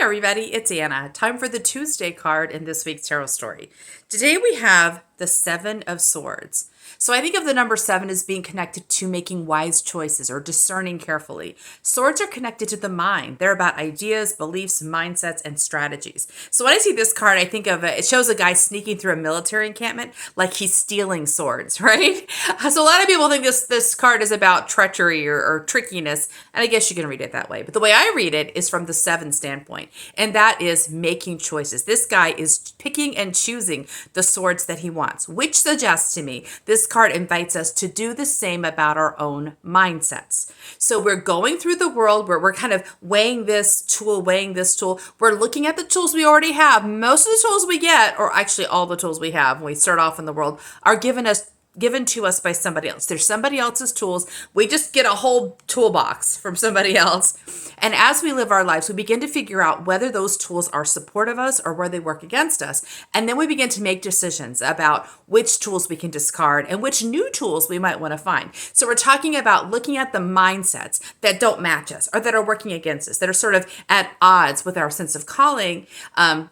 everybody, it's Anna. Time for the Tuesday card in this week's tarot story. Today we have the Seven of Swords. So I think of the number 7 as being connected to making wise choices or discerning carefully. Swords are connected to the mind. They're about ideas, beliefs, mindsets, and strategies. So when I see this card, I think of it shows a guy sneaking through a military encampment like he's stealing swords, right? So a lot of people think this card is about treachery or trickiness, and I guess you can read it that way. But the way I read it is from the 7 standpoint, and that is making choices. This guy is picking and choosing the swords that he wants, which suggests to me this card invites us to do the same about our own mindsets. So we're going through the world where we're kind of weighing this tool. We're looking at the tools we already have. Most of the tools we get, or actually all the tools we have when we start off in the world, are given to us by somebody else. There's somebody else's tools. We just get a whole toolbox from somebody else. And as we live our lives, we begin to figure out whether those tools are supportive of us or where they work against us. And then we begin to make decisions about which tools we can discard and which new tools we might want to find. So we're talking about looking at the mindsets that don't match us or that are working against us, that are sort of at odds with our sense of calling,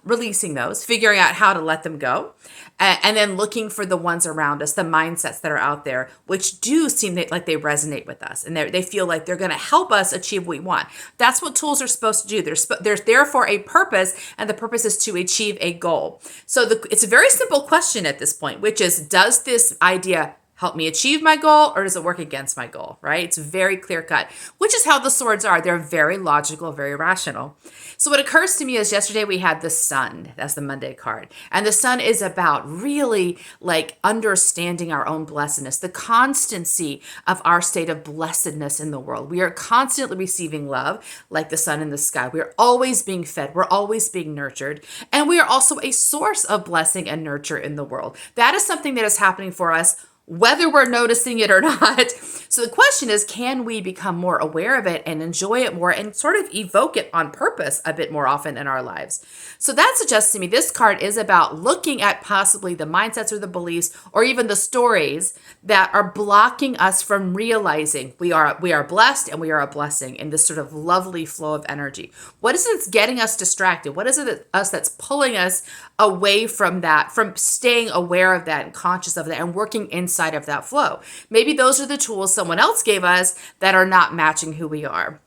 releasing those, figuring out how to let them go, and then looking for the ones around us, the mindsets that are out there, which do seem like they resonate with us and they feel like they're going to help us achieve what we want. That's what tools are supposed to do. They're there for a purpose, and the purpose is to achieve a goal. So it's a very simple question at this point, which is, does this idea help me achieve my goal, or does it work against my goal, right? It's very clear cut, which is how the swords are. They're very logical, very rational. So what occurs to me is yesterday we had the Sun. That's the Monday card. And the Sun is about really like understanding our own blessedness, the constancy of our state of blessedness in the world. We are constantly receiving love like the sun in the sky. We are always being fed. We're always being nurtured. And we are also a source of blessing and nurture in the world. That is something that is happening for us, whether we're noticing it or not. So the question is, can we become more aware of it and enjoy it more and sort of evoke it on purpose a bit more often in our lives? So that suggests to me this card is about looking at possibly the mindsets or the beliefs or even the stories that are blocking us from realizing we are blessed and we are a blessing in this sort of lovely flow of energy. What is it that's getting us distracted? What is it that's pulling us away from that, from staying aware of that and conscious of that and working inside of that flow? Maybe those are the tools someone else gave us that are not matching who we are.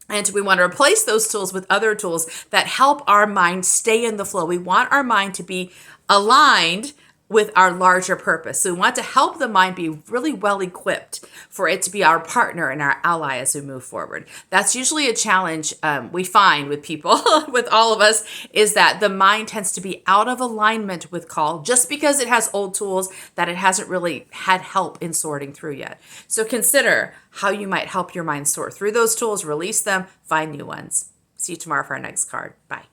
And we want to replace those tools with other tools that help our mind stay in the flow. We want our mind to be aligned with our larger purpose. So we want to help the mind be really well equipped for it to be our partner and our ally as we move forward. That's usually a challenge we find with people, with all of us, is that the mind tends to be out of alignment with call just because it has old tools that it hasn't really had help in sorting through yet. So consider how you might help your mind sort through those tools, release them, find new ones. See you tomorrow for our next card. Bye.